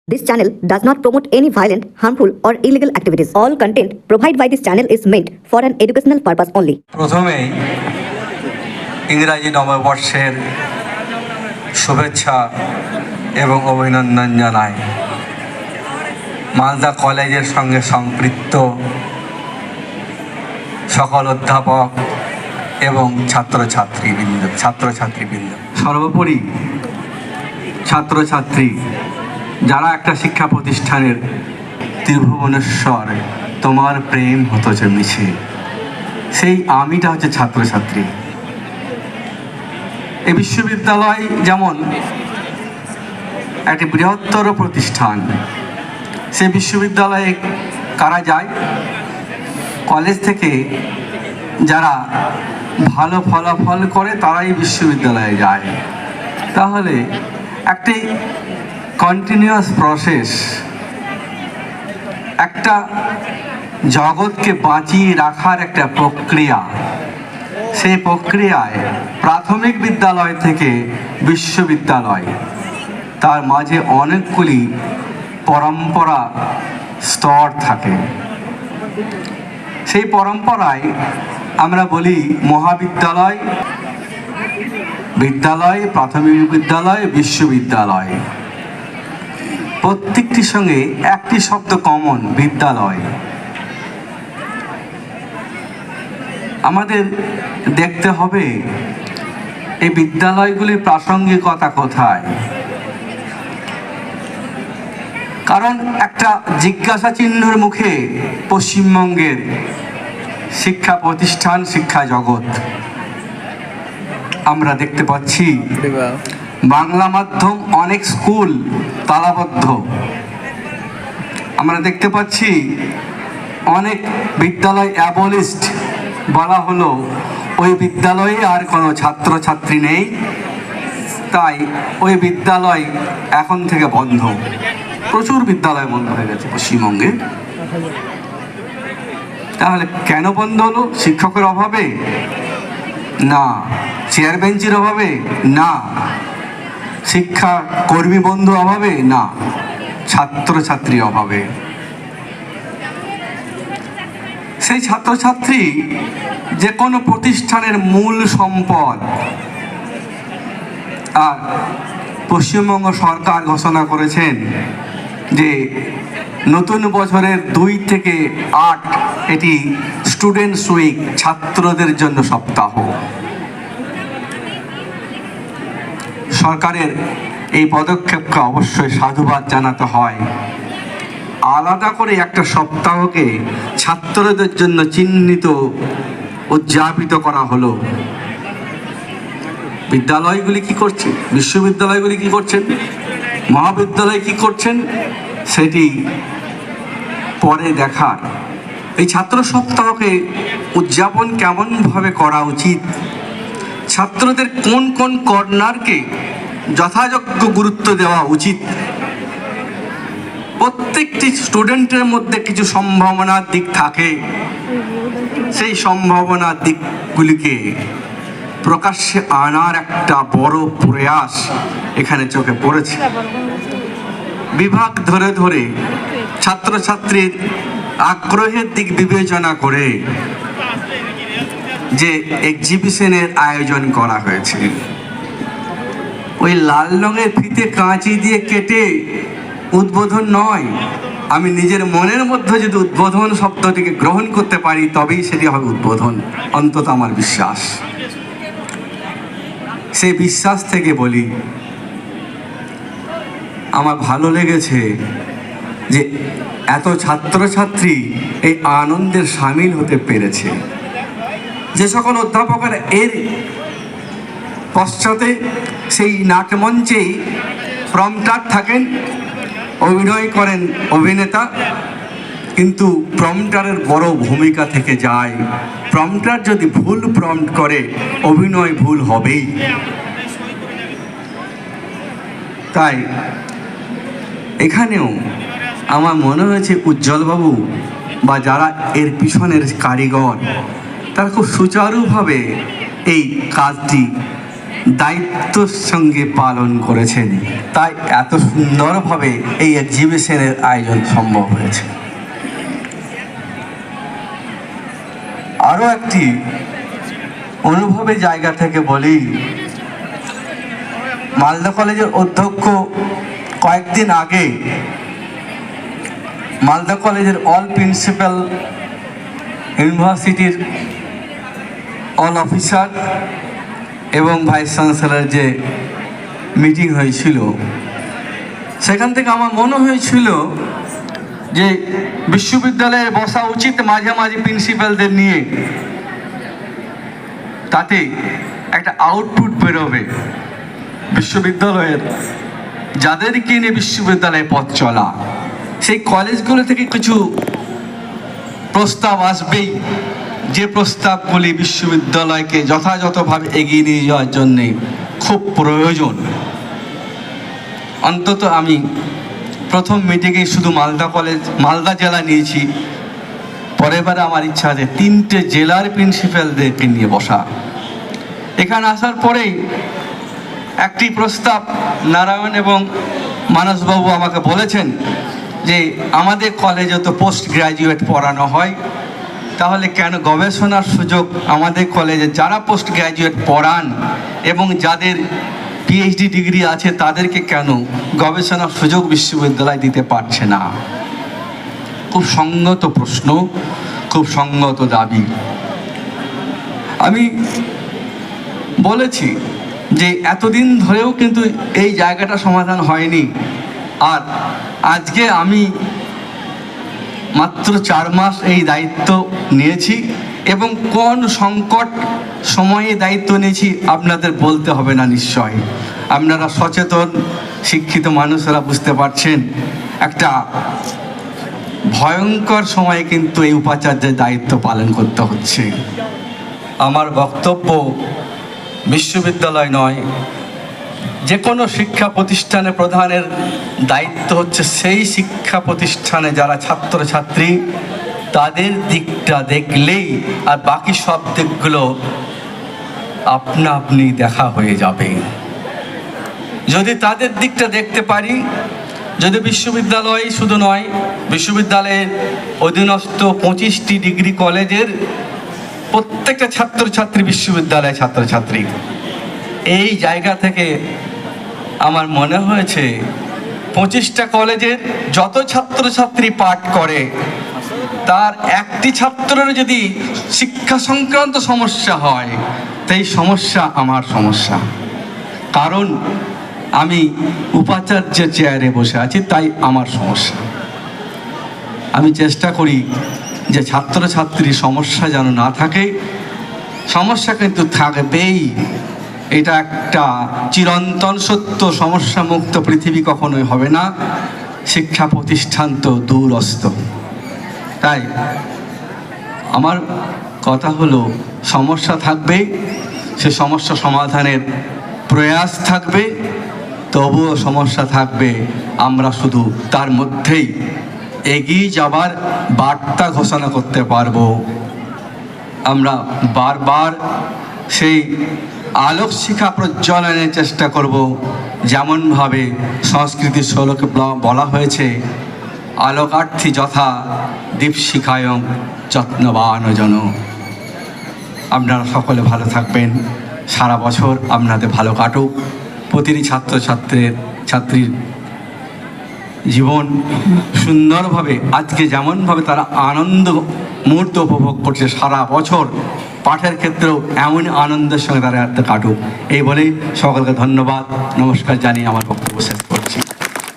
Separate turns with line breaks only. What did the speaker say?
This channel does not promote any violent, harmful, or illegal activities. All content provided by this channel is meant for an educational purpose only.
প্রথমেই ইংরাজি নববর্ষের শুভেচ্ছা এবং অভিনন্দন জানাই মালদা কলেজের সঙ্গে সম্পৃক্ত সকল অধ্যাপক এবং ছাত্রছাত্রীবৃন্দ। সর্বোপরি ছাত্রছাত্রী যারা একটা শিক্ষা প্রতিষ্ঠানের ত্রিভুবনেশ্বর তোমার প্রেম হতো যে মিছে, সেই আমিটা হচ্ছে ছাত্রছাত্রী। এই বিশ্ববিদ্যালয় যেমন একটি বৃহত্তর প্রতিষ্ঠান, সেই বিশ্ববিদ্যালয়ে কারা যায়? কলেজ থেকে যারা ভালো ফলাফল করে তারাই বিশ্ববিদ্যালয়ে যায়। তাহলে একটি কন্টিনিউয়াস প্রসেস, একটা জগৎকে বাঁচিয়ে রাখার একটা প্রক্রিয়া। সেই প্রক্রিয়ায় প্রাথমিক বিদ্যালয় থেকে বিশ্ববিদ্যালয়, তার মাঝে অনেকগুলি পরম্পরা স্তর থাকে। সেই পরম্পরায় আমরা বলি মহাবিদ্যালয়, বিদ্যালয়, প্রাথমিক বিদ্যালয়, বিশ্ববিদ্যালয়। প্রত্যেকটির সঙ্গে একটি শব্দ কমন, বিদ্যালয়। আমাদের দেখতে হবে এই বিদ্যালয়গুলির প্রাসঙ্গিকতা কোথায়। কারণ একটা জিজ্ঞাসা চিহ্নের মুখে পশ্চিমবঙ্গের শিক্ষা প্রতিষ্ঠান, শিক্ষা জগৎ আমরা দেখতে পাচ্ছি। বাংলা মাধ্যম অনেক স্কুল তালাবদ্ধ। আমরা দেখতে পাচ্ছি অনেক বিদ্যালয় অ্যাবলিস্ট, বলা হলো ওই বিদ্যালয়ে আর কোনো ছাত্রছাত্রী নেই, তাই ওই বিদ্যালয় এখন থেকে বন্ধ। প্রচুর বিদ্যালয় বন্ধ হয়ে গেছে পশ্চিমবঙ্গে। তাহলে কেন বন্ধ হলো? শিক্ষকের অভাবে? না। চেয়ার বেঞ্চের অভাবে? না। শিক্ষা কর্মী বন্ধু অভাবে? না। ছাত্রছাত্রী অভাবে। সেই ছাত্রছাত্রী যে কোনো প্রতিষ্ঠানের মূল সম্পদ। আর পশ্চিমবঙ্গ সরকার ঘোষণা করেছেন যে নতুন বছরের 2 থেকে 8 এটি স্টুডেন্টস উইক, ছাত্রদের জন্য সপ্তাহ। সরকারের এই পদক্ষেপকে অবশ্যই সাধুবাদ জানাতে হয়। আলাদা করে একটা সপ্তাহকে ছাত্রদের জন্য চিহ্নিত, উদযাপিত করা হলো। বিদ্যালয়গুলি কি করছে, বিশ্ববিদ্যালয়গুলি কি করছেন, মহাবিদ্যালয় কি করছেন, সেটি পরে দেখার। এই ছাত্র সপ্তাহকে উদযাপন কেমনভাবে করা উচিত, ছাত্রদের কোন কোন কর্নারকে যথাযোগ্য গুরুত্ব দেওয়া উচিত, প্রত্যেকটি স্টুডেন্টের মধ্যে কিছু সম্ভাবনার দিক থাকে, সেই সম্ভাবনার দিকগুলিকে প্রকাশ্যে আনার একটা বড় প্রয়াস এখানে চোখে পড়েছে। বিভাগ ধরে ধরে ছাত্রছাত্রীর আগ্রহের দিক বিবেচনা করে যে এক্সিবিশনের আয়োজন করা হয়েছে। ওই লাল রঙের ফিতে কাঁচি দিয়ে কেটে উদ্বোধন নয়। আমি নিজের মনের মধ্যে যদি উদ্বোধন শব্দটিকে গ্রহণ করতে পারি তবেই সেটি হবে উদ্বোধন, অন্তত আমার বিশ্বাস। সেই বিশ্বাস থেকে বলি, আমার ভালো লেগেছে যে এত ছাত্রছাত্রী এই আনন্দের সামিল হতে পেরেছে। যে সকল অধ্যাপকেরা এর পশ্চাতে সেই নাটমঞ্চেই প্রম্পটার থাকেন, অভিনয় করেন অভিনেতা, কিন্তু প্রম্পটারের বড় ভূমিকা থেকে যায়। প্রম্পটার যদি ভুল প্রম্পট করে অভিনয় ভুল হবেই। তাই এখানেও আমার মনে হয়েছে উজ্জ্বলবাবু বা যারা এর পিছনের কারিগর, তারা খুব সুচারুভাবে এই কাজটি দায়িত্বর সঙ্গে পালন করেছেন, তাই এত সুন্দরভাবে এই এক্সিবিশনের আয়োজন সম্ভব হয়েছে। আরও একটি অনুভবের জায়গা থেকে বলি, মালদা কলেজের অধ্যক্ষ কয়েকদিন আগে মালদা কলেজের অল প্রিন্সিপাল, ইউনিভার্সিটির অল অফিসার এবং ভাইস চ্যান্সেলর যে মিটিং হয়েছিল, সেখান থেকে আমার মনে হয়েছিল যে বিশ্ববিদ্যালয়ে বসা উচিত মাঝামাঝি প্রিন্সিপালদের নিয়ে, তাতে একটা আউটপুট বেরোবে বিশ্ববিদ্যালয়ের যাদেরকে নিয়ে বিশ্ববিদ্যালয়ে পথ চলা, সেই কলেজগুলো থেকে কিছু প্রস্তাব আসবেই, যে প্রস্তাবগুলি বিশ্ববিদ্যালয়কে যথাযথভাবে এগিয়ে নিয়ে যাওয়ার জন্যে খুব প্রয়োজন। অন্তত আমি প্রথম মিটিংয়ে শুধু মালদা জেলা নিয়েছি, পরের বারে আমার ইচ্ছা আছে 3টে জেলার প্রিন্সিপালদেরকে নিয়ে বসা। এখানে আসার পরেই একটি প্রস্তাব নারায়ণ এবং মানসবাবু আমাকে বলেছেন যে আমাদের কলেজে তো পোস্ট গ্র্যাজুয়েট পড়ানো হয়, তাহলে কেন গবেষণার সুযোগ আমাদের কলেজে যারা পোস্ট গ্র্যাজুয়েট পড়ান এবং যাদের পিএইচডি ডিগ্রি আছে তাদেরকে কেন গবেষণার সুযোগ বিশ্ববিদ্যালয় দিতে পারছে না? খুব সঙ্গত প্রশ্ন, খুব সঙ্গত দাবি। আমি বলেছি যে এতদিন ধরেও কিন্তু এই জায়গাটা সমাধান হয়নি, আর আজকে আমি মাত্র 4 মাস এই দায়িত্ব নিয়েছি এবং কোন সংকট সময়ে দায়িত্ব নিয়েছি আপনাদের বলতে হবে না নিশ্চয়। আপনারা সচেতন শিক্ষিত মানুষেরা বুঝতে পারছেন, একটা ভয়ঙ্কর সময়ে কিন্তু এই উপাচার্যের দায়িত্ব পালন করতে হচ্ছে। আমার বক্তব্য বিশ্ববিদ্যালয় নয়, যে কোনো শিক্ষা প্রতিষ্ঠানের প্রধানের দায়িত্ব হচ্ছে সেই শিক্ষা প্রতিষ্ঠানে যারা ছাত্রছাত্রী তাদের দিকটা দেখলেই আর বাকি সব দিকগুলো আপনা আপনি দেখা হয়ে যাবে। যদি তাদের দিকটা দেখতে পারি, যদি বিশ্ববিদ্যালয় শুধু নয়, বিশ্ববিদ্যালয়ের অধীনস্থ 25টি ডিগ্রি কলেজের প্রত্যেকটা ছাত্রছাত্রী বিশ্ববিদ্যালয়ের ছাত্রছাত্রী, এই জায়গা থেকে আমার মনে হয়েছে 25টা কলেজের যত ছাত্রছাত্রী পাঠ করে তার একটি ছাত্রের যদি শিক্ষা সংক্রান্ত সমস্যা হয়, সেই সমস্যা আমার সমস্যা। কারণ আমি উপাচার্যের চেয়ারে বসে আছি, তাই আমার সমস্যা। আমি চেষ্টা করি যে ছাত্রছাত্রীর সমস্যা যেন না থাকে। সমস্যা কিন্তু থাকবেই, এটা একটা চিরন্তন সত্য। সমস্যা মুক্ত পৃথিবী কখনোই হবে না, শিক্ষা প্রতিষ্ঠান তো দূরস্থ। তাই আমার কথা হলো, সমস্যা থাকবে, সে সমস্যা সমাধানের প্রয়াস থাকবে, তবুও সমস্যা থাকবে। আমরা শুধু তার মধ্যেই এগিয়ে যাবার বার্তা ঘোষণা করতে পারবো। আমরা বারবার সেই আলোক শিখা প্রজ্বলনের চেষ্টা করব, যেমনভাবে সংস্কৃতির শ্লোকে বলা হয়েছে, আলোকার্থী যথা দীপশিখায়ং যত্নবান জন। আপনারা সকলে ভালো থাকবেন, সারা বছর আপনাদের ভালো কাটুক। প্রতিটি ছাত্রীর জীবন সুন্দরভাবে আজকে যেমনভাবে তারা আনন্দ মুহূর্ত উপভোগ করছে, সারা বছর পাঠের ক্ষেত্রেও এমন আনন্দের সঙ্গে তারা কাটুক। এই বলেই সকলকে ধন্যবাদ, নমস্কার জানিয়ে আমার বক্তব্য শেষ।